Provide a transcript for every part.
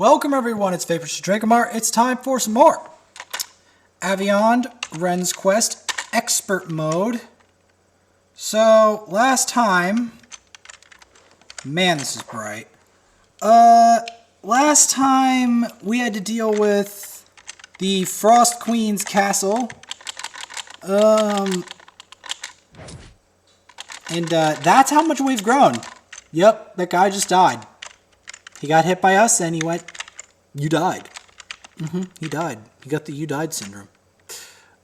Welcome everyone, it's Vapor Dragomar. It's time for some more Aveyond Ren's Quest Expert Mode. So, last time... Man, this is bright. Last time we had to deal with the Frost Queen's castle. And that's how much we've grown. Yep, that guy just died. He got hit by us and he went, "You died." He died. He got the "you died" syndrome.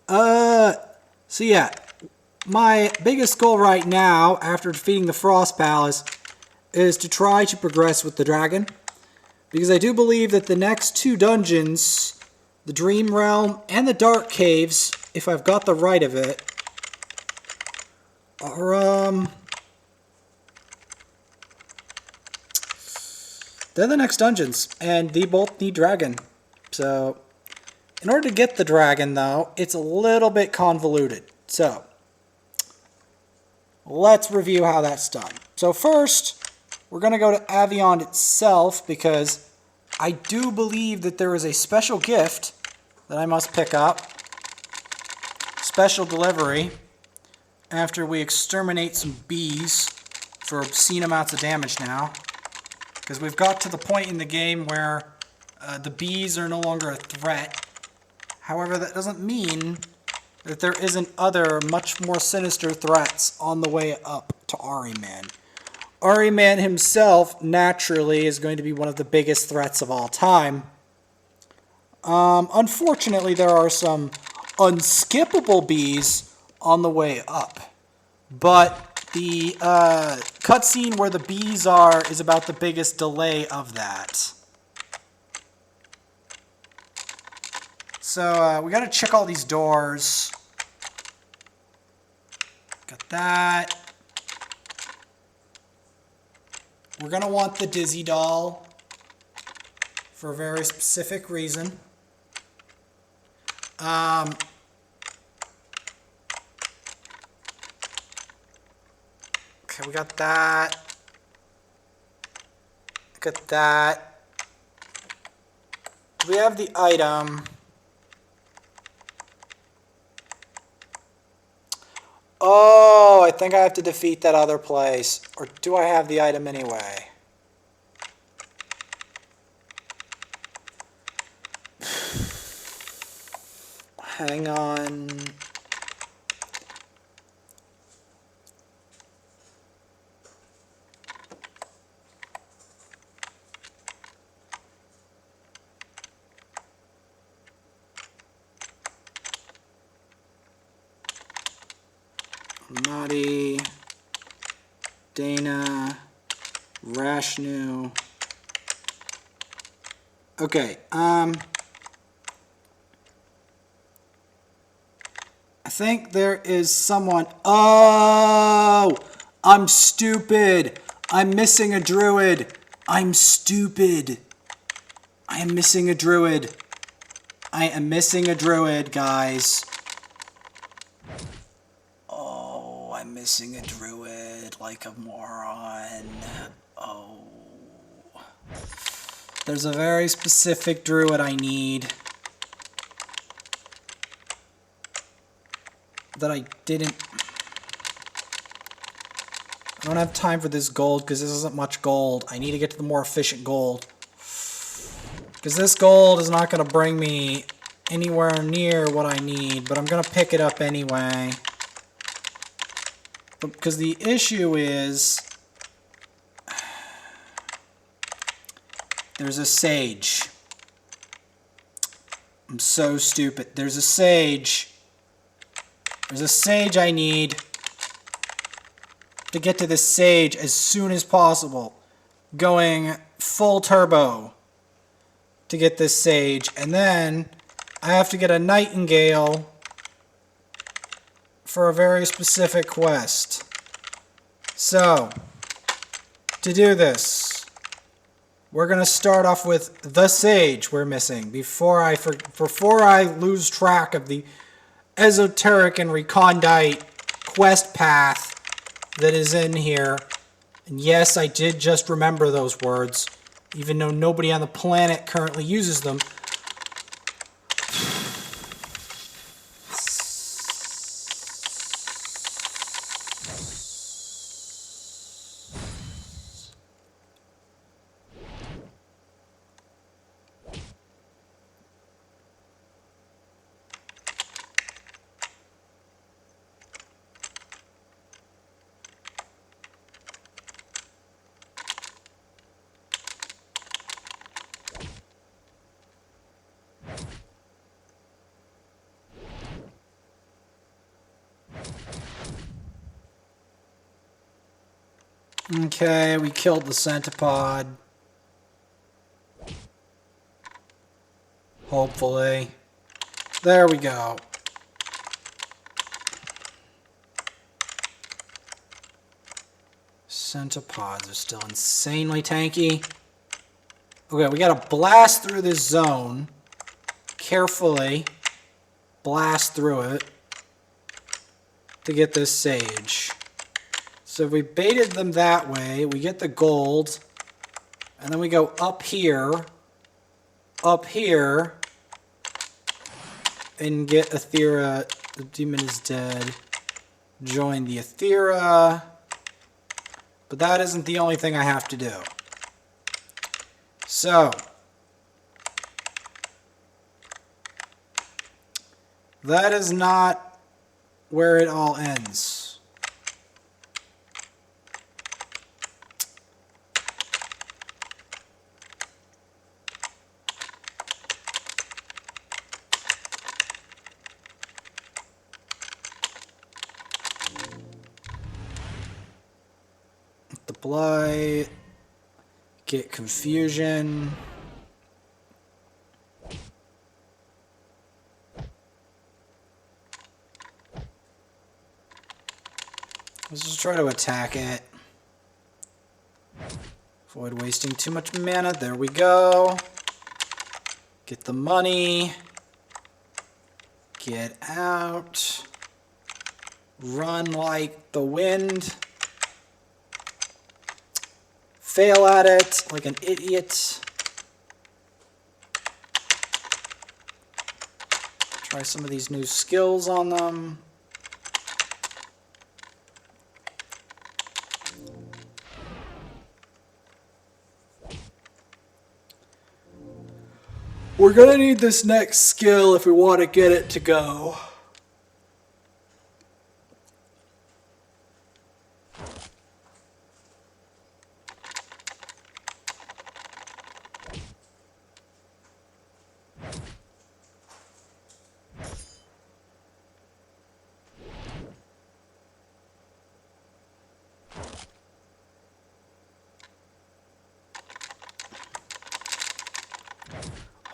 So yeah, my biggest goal right now, after defeating the Frost Palace, is to try to progress with the dragon. Because I do believe that the next two dungeons, the Dream Realm and the Dark Caves, if I've got the right of it, are, they're the next dungeons, and they both need dragon. So, in order to get the dragon, though, it's a little bit convoluted. So, let's review how that's done. So first, we're going to go to Aveyond itself, because I do believe that there is a special gift that I must pick up. Special delivery, after we exterminate some bees for obscene amounts of damage now. Because we've got to the point in the game where the bees are no longer a threat. However, that doesn't mean that there isn't other, much more sinister threats on the way up to Ahriman. Ahriman himself, naturally, is going to be one of the biggest threats of all time. Unfortunately, there are some unskippable bees on the way up. But the cutscene where the bees are is about the biggest delay of that. So we gotta check all these doors. Got that. We're gonna want the Dizzy doll for a very specific reason. Okay, we got that. Got that. Do we have the item? Oh, I think I have to defeat that other place. Or do I have the item anyway? Hang on. Madi, Dana, Rashnu. Okay, I think there is someone. Oh, I'm stupid. I'm missing a druid. I'm stupid. I am missing a druid. I am missing a druid, guys. I'm missing a druid like a moron. Oh. There's a very specific druid I need that I didn't... I don't have time for this gold because this isn't much gold. I need to get to the more efficient gold. Because this gold is not going to bring me anywhere near what I need, but I'm going to pick it up anyway. Because the issue is, there's a sage. I'm so stupid. There's a sage. There's a sage I need to get to this sage as soon as possible. Going full turbo to get this sage. And then I have to get a nightingale for a very specific quest. So, to do this, we're going to start off with the sage we're missing before I lose track of the esoteric and recondite quest path that is in here. And yes, I did just remember those words. even though nobody on the planet currently uses them. Okay, we killed the centipede. Hopefully. There we go. Centipodes are still insanely tanky. Okay, we gotta blast through this zone. Carefully blast through it to get this sage. So if we baited them that way, we get the gold, and then we go up here, and get Aethera. The demon is dead. Join the Aethera. But that isn't the only thing I have to do. So, that is not where it all ends. The blight, get confusion. Let's just try to attack it. Avoid wasting too much mana. There we go. Get the money. Get out. Run like the wind. Fail at it like an idiot. Try some of these new skills on them. We're gonna need this next skill if we want to get it to go.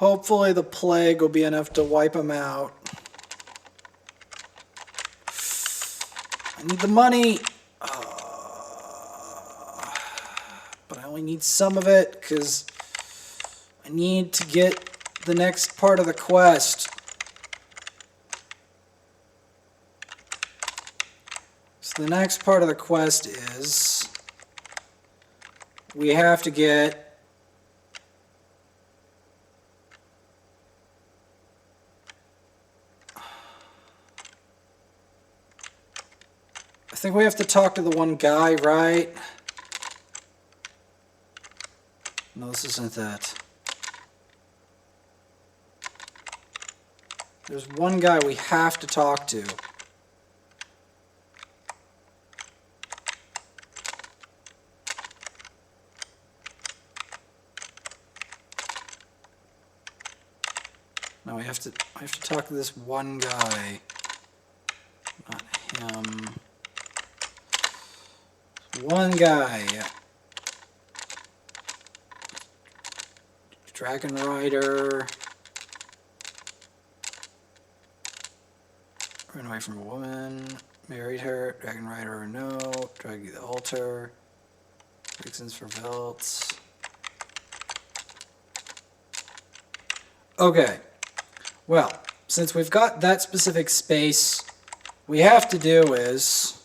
Hopefully the plague will be enough to wipe them out. I need the money. But I only need some of it because I need to get the next part of the quest. So the next part of the quest is we have to get I think we have to talk to the one guy, right? No, this isn't that. There's one guy we have to talk to. No, I have to talk to this one guy. Not him. One guy. Dragon Rider. Ran away from a woman. Married her. Dragon Rider or no. Drag the altar. Reasons for belts. Okay. Well, since we've got that specific space, we have to do is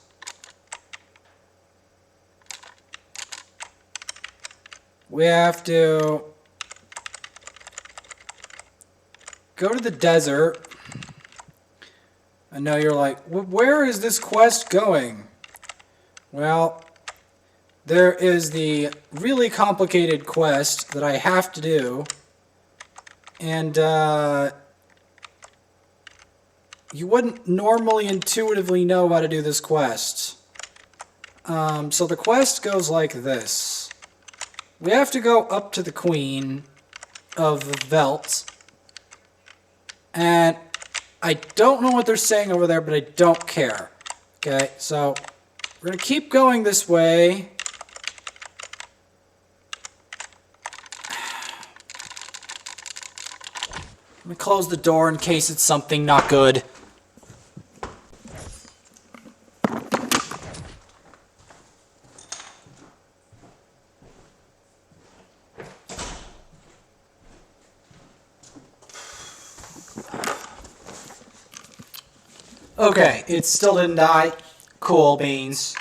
we have to go to the desert. I know you're like, where is this quest going? Well, there is the really complicated quest that I have to do. And you wouldn't normally intuitively know how to do this quest. So the quest goes like this. We have to go up to the Queen of the Veldt. And I don't know what they're saying over there, but I don't care. Okay, so we're going to keep going this way. Let me close the door in case it's something not good. Okay, it still didn't die. Cool beans.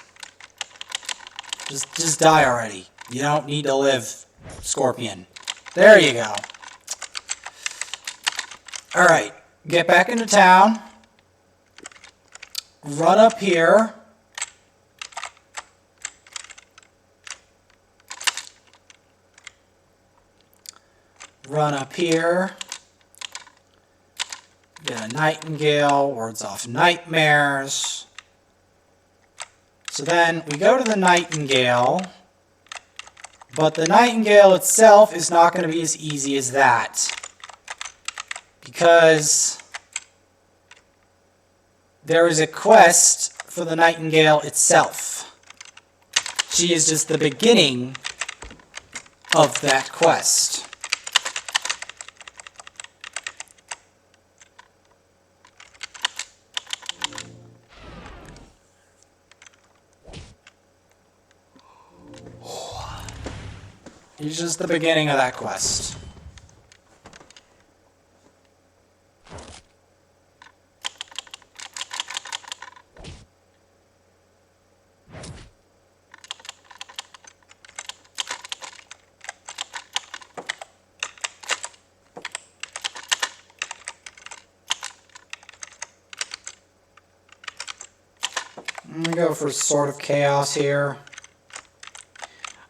Just die already. You don't need to live, Scorpion. There you go. Alright, get back into town. Run up here. Run up here. Get a nightingale, wards off nightmares. So then we go to the nightingale, but the nightingale itself is not going to be as easy as that. Because there is a quest for the nightingale itself. She is just the beginning of that quest. It's just the beginning of that quest. I'm going to go for Sword of Chaos here.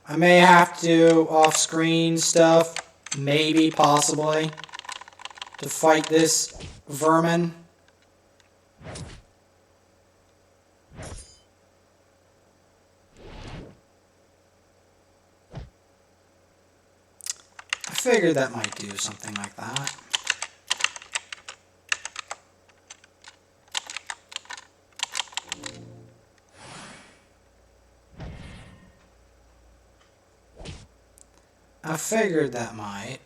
I may have to do off-screen stuff, maybe, possibly, to fight this vermin. I figured that might do something like that. I figured that might.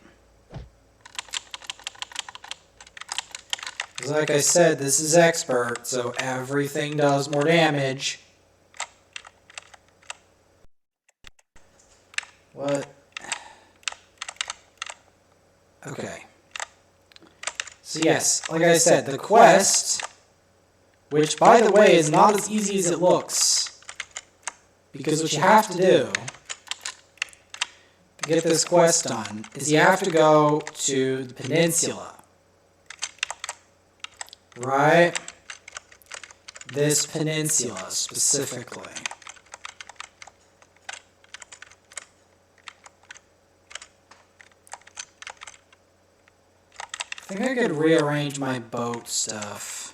Because like I said, this is expert, so everything does more damage. What? Okay. So yes, like I said, the quest, which by the way is not as easy as it looks, because what you have to do to get this quest done is you have to go to the peninsula. Right? This peninsula specifically. I think I could rearrange my boat stuff.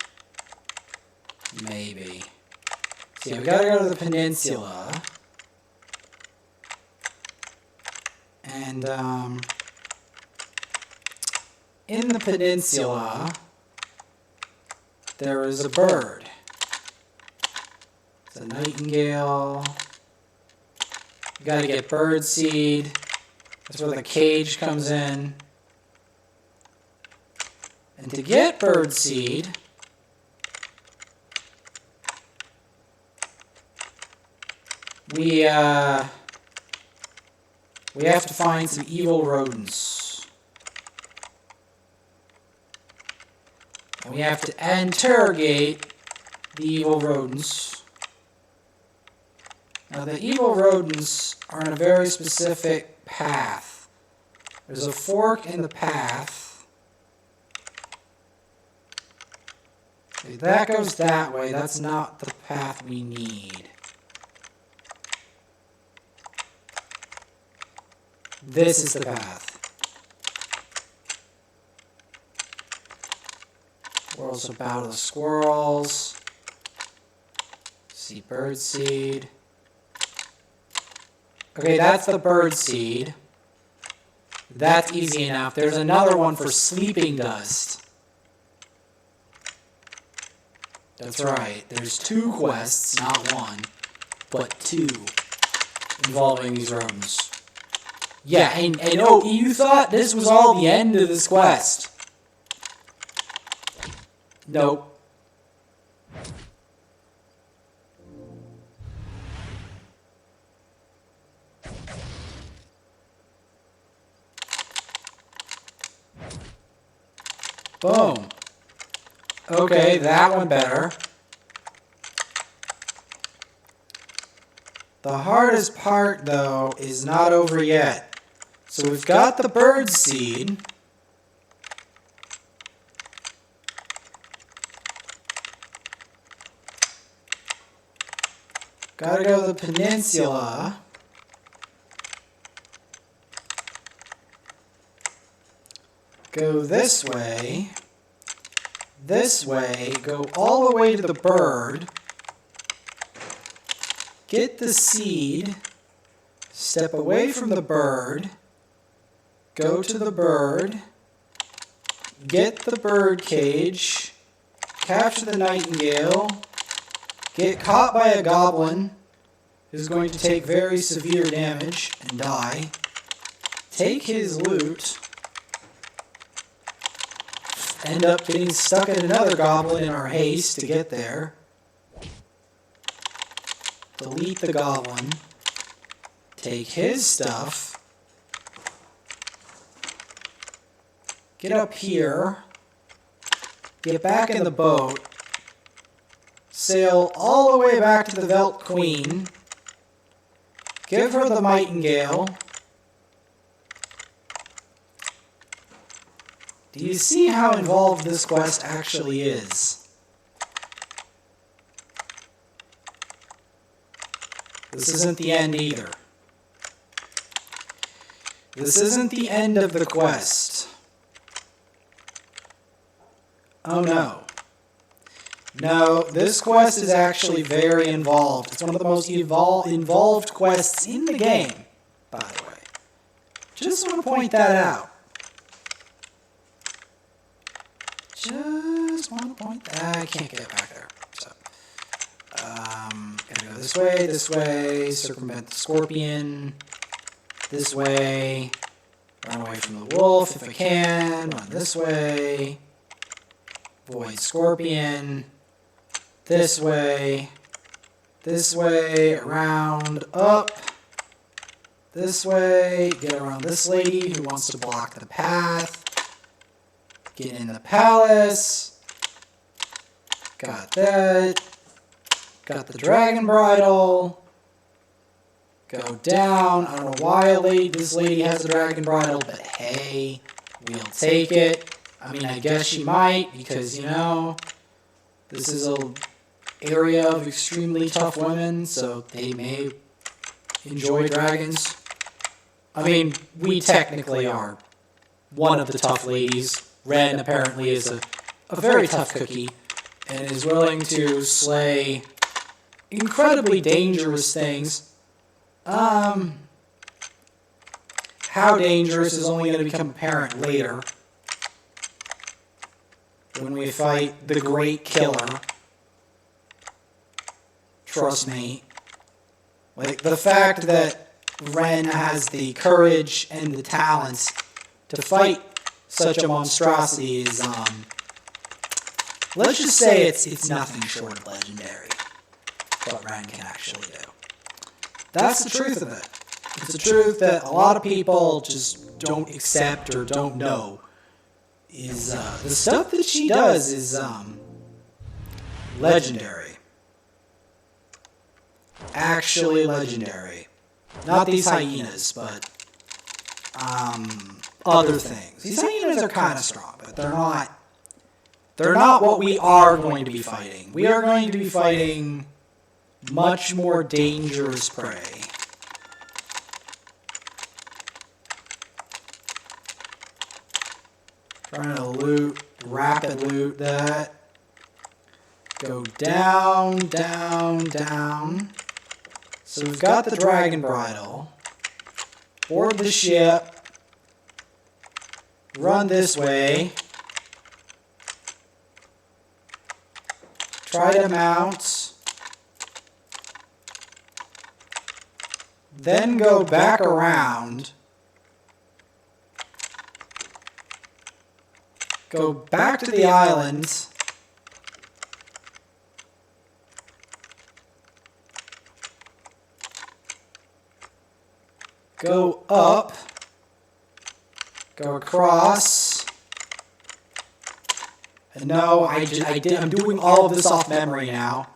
Maybe. So yeah, we gotta go to the peninsula. And, in the peninsula, there is a bird. It's a nightingale. You gotta get bird seed. That's where the cage comes in. And to get bird seed, we have to find some evil rodents. And we have to interrogate the evil rodents. Now the evil rodents are in a very specific path. There's a fork in the path. Okay, that goes that way. That's not the path we need. This is the path. We're also bow to the squirrels. See bird seed. Okay, that's the bird seed. That's easy enough. There's another one for sleeping dust. That's right. There's 2 quests, not 1, but 2, involving these rodents. Yeah, and oh, you thought this was all the end of this quest. Nope. Boom. Okay, that one better. The hardest part, though, is not over yet. So we've got the bird seed. Gotta go to the peninsula. Go this way, go all the way to the bird, get the seed, step away from the bird, go to the bird, get the bird cage, capture the nightingale, get caught by a goblin who's going to take very severe damage and die, take his loot, end up getting stuck at another goblin in our haste to get there. Delete the goblin. Take his stuff. Get up here. Get back in the boat. Sail all the way back to the Velt Queen. Give her the nightingale. Do you see how involved this quest actually is? This isn't the end either. This isn't the end of the quest. Oh no. No, this quest is actually very involved. It's one of the most involved quests in the game, by the way. Just want to point that out. Just want to point that. I can't get back there. So, gotta go this way, circumvent the scorpion, this way, run away from the wolf if I can, run this way, avoid scorpion, this way, around, up, this way, get around this lady who wants to block the path. Get in the palace. Got that. Got the dragon bridle. Go down. I don't know why this lady has a dragon bridle, but hey, we'll take it. I mean, I guess she might, because, you know, this is an area of extremely tough women, so they may enjoy dragons. I mean, we technically are one of the tough ladies. Ren apparently is a very tough cookie and is willing to slay incredibly dangerous things. How dangerous is only going to become apparent later when we fight the Great Killer. Trust me. Like, the fact that Ren has the courage and the talents to fight such a monstrosity is, let's just say it's nothing short of legendary, what Ren can actually do. That's the truth of it. It's a truth that a lot of people just don't accept or don't know. Is the stuff that she does is legendary. Actually legendary. Not these hyenas, but other things. These hyenas are kind of strong, but they're not what we are going to be fighting. We are going to be fighting much more dangerous prey. Trying to loot, rapid loot that. Go down, down, down. So we've got the dragon bridle. Board the ship. Run this way. Try to mount. Then go back around. Go back to the island. Go up. Go across. And no, I'm doing all of this off memory now.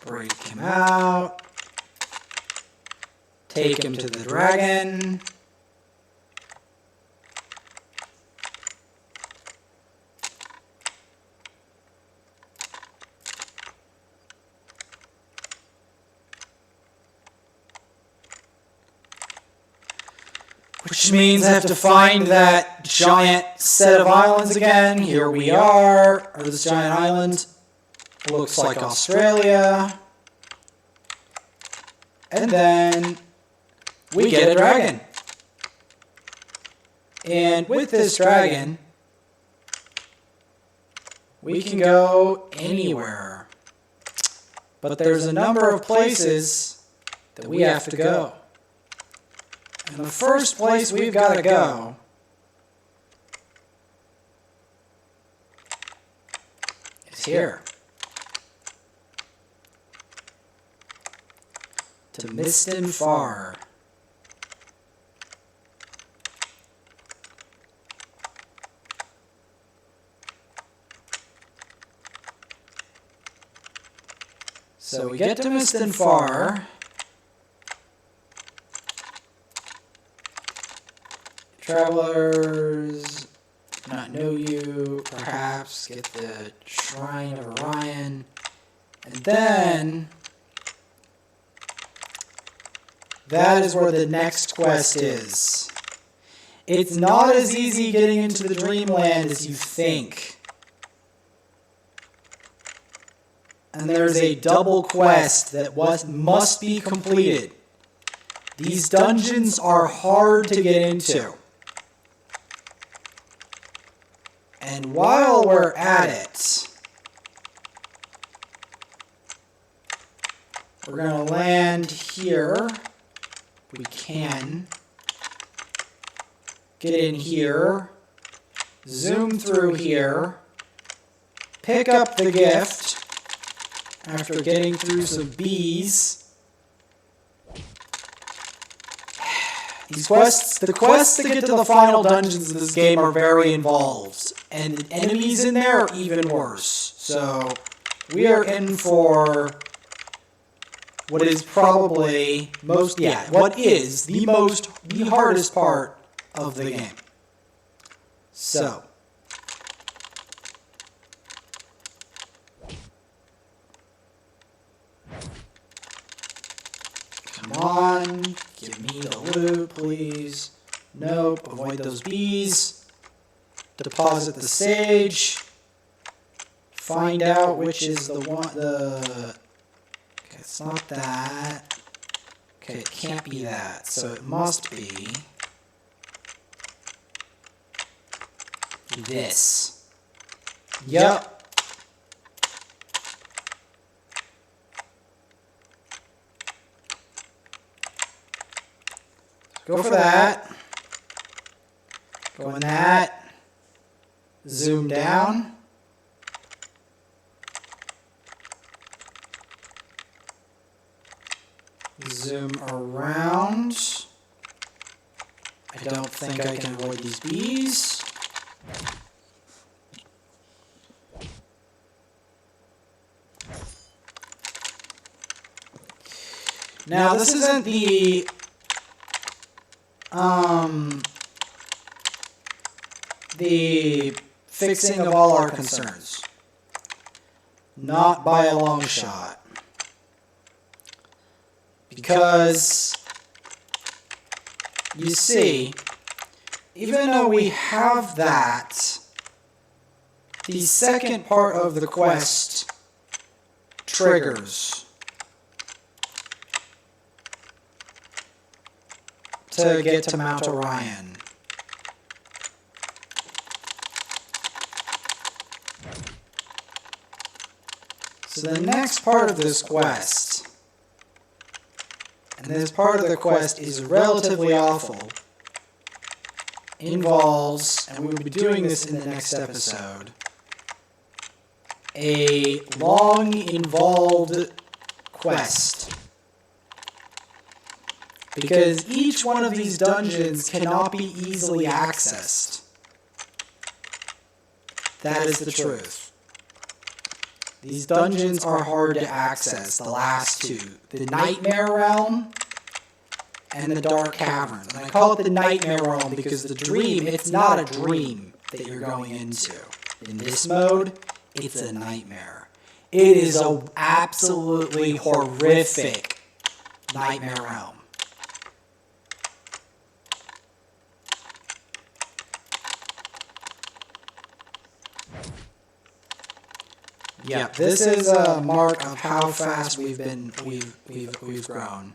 Break him out. Take him to the dragon. Which means I have to find that giant set of islands again. Here we are. Or this giant island. Looks like Australia. And then we get a dragon. And with this dragon, we can go anywhere. But there's a number of places that we have to go. And the first place we've got to go is here. To Miston Far. So we get to Miston Far. Travelers, not know you, perhaps get the Shrine of Orion, and then that is where the next quest is. It's not as easy getting into the Dreamland as you think. And there's a double quest that must be completed. These dungeons are hard to get into. And while we're at it, we're going to land here. We can get in here, zoom through here, pick up the gift after getting through some bees. These quests, the quests to get to the final dungeons of this game are very involved, and the enemies in there are even worse. So we are in for what is probably the hardest part of the game. So come on, give me the loot, please. Nope, avoid those bees. Deposit the sage. Find out which is the one, okay, it's not that. Okay, it can't be that, so it must be this. Yep. Go for that. Go in that. Zoom down. Zoom around. I don't think I can avoid these bees. Now, this isn't the the fixing of all our concerns. Not by a long shot. Because, you see, even though we have that, the second part of the quest triggers to get to Mount Orion. So the next part of this quest, and this part of the quest is relatively awful, involves, and we will be doing this in the next episode, a long involved quest. Because each one of these dungeons cannot be easily accessed. That is the truth. These dungeons are hard to access, the last two. The Nightmare Realm and the Dark Caverns. And I call it the Nightmare Realm because the dream, it's not a dream that you're going into. In this mode, it's a nightmare. It is an absolutely horrific Nightmare Realm. Yeah, this is a mark of how fast we've grown.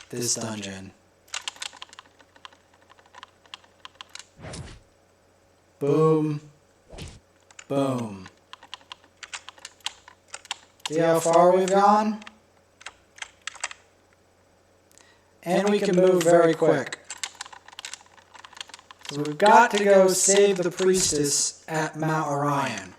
This dungeon. Boom. Boom. See how far we've gone? And we can move very quick. So we've got to go save the priestess at Mount Orion.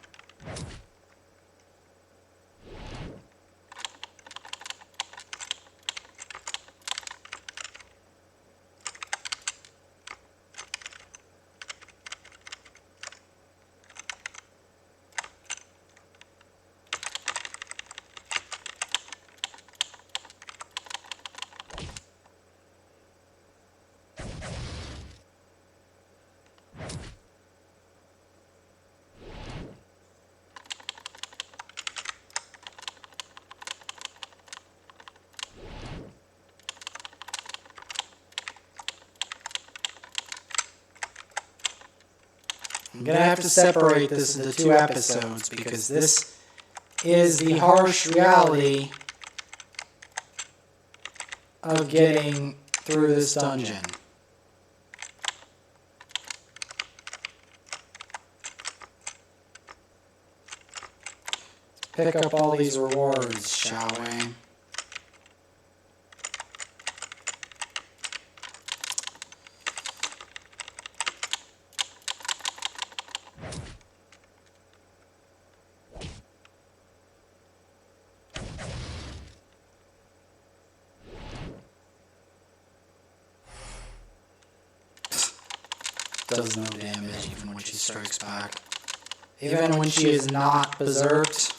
I'm going to have to separate this into 2 episodes because this is the harsh reality of getting through this dungeon. Pick up all these rewards, shall we? Does no damage even when she strikes back. Even when she is not berserked.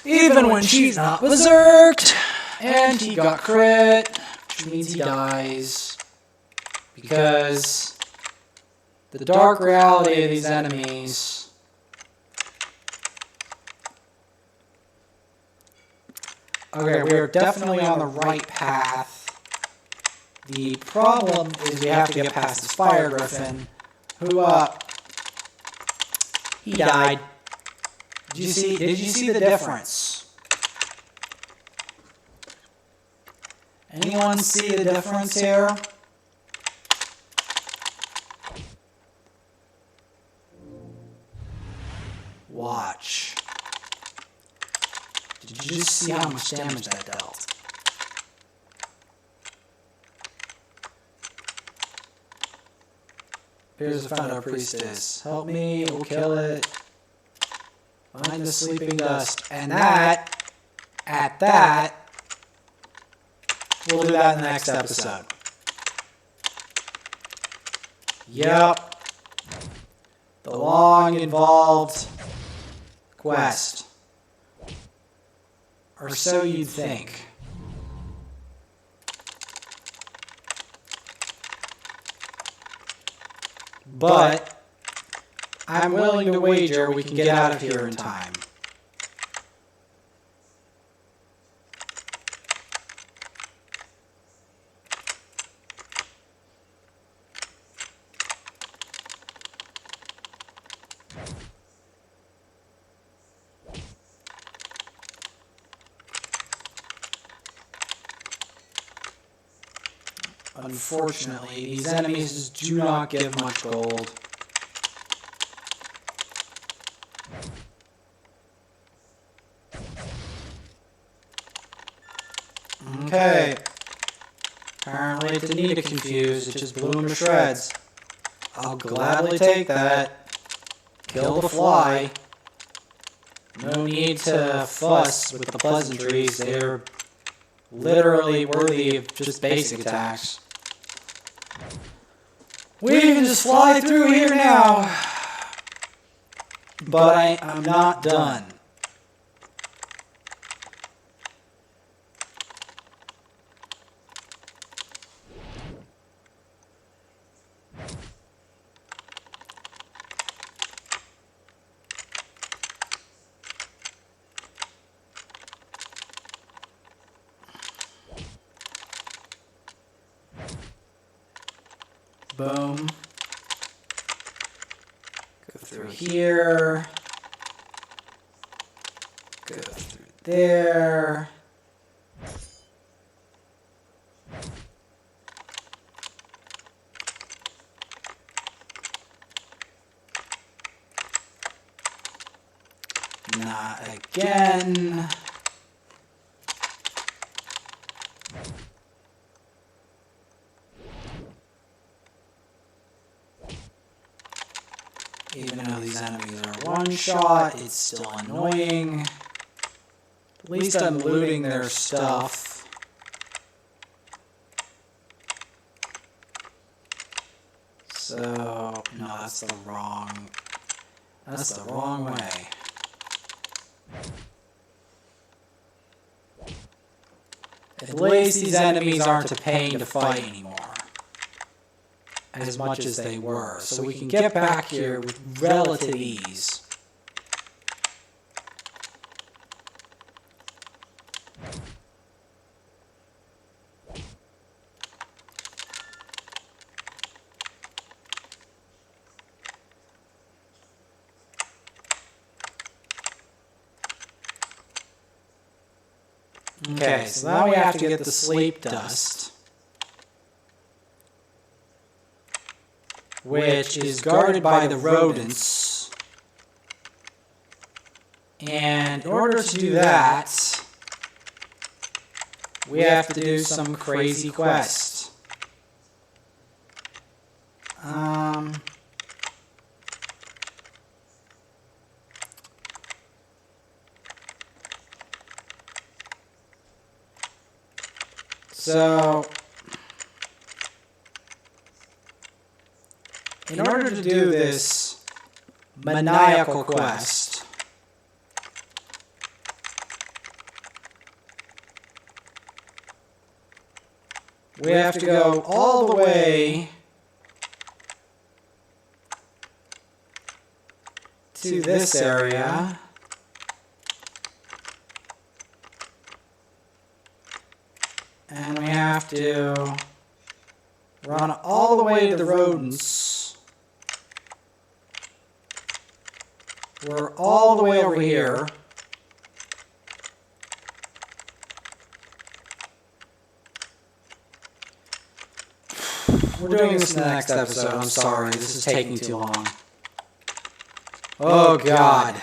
Even when she's not berserked. And he got crit, which means he dies. Because the dark reality of these enemies. Okay, we are definitely on the right path. The problem is we have to get past this fire griffin, who, he died. Did you see the difference? Anyone see the difference here? Watch. Did you just see how much damage that dealt? Here's a found our priestess. Help me, we'll kill it. Find the sleeping dust. And that, at that, we'll do that in the next episode. Yep. The long, involved quest. Or so you'd think. But I'm willing to wager we can get out of here in time. Unfortunately, these enemies do not give much gold. Okay. Apparently it didn't need to confuse, it just blew him to shreds. I'll gladly take that. Kill the fly. No need to fuss with the pleasantries, they're literally worthy of just basic attacks. We can just fly through here now. But I'm not done. Boom. Go through here. Go through there. Not again. Even though these enemies are one shot, it's still annoying. At least I'm looting their stuff. So, no, that's the wrong way. At least these enemies aren't a pain to fight anymore. As much as they were. So we can get back here with relative ease. Okay, so now we have to get the sleep dust, which is guarded by the rodents. And in order to do that, we have to do some crazy quest. So, in order to do this maniacal quest, we have to go all the way to this area. And we have to run all the way to the rodents. We're all the way over here. We're doing this in the next episode. I'm sorry. This is taking too long. Oh, God.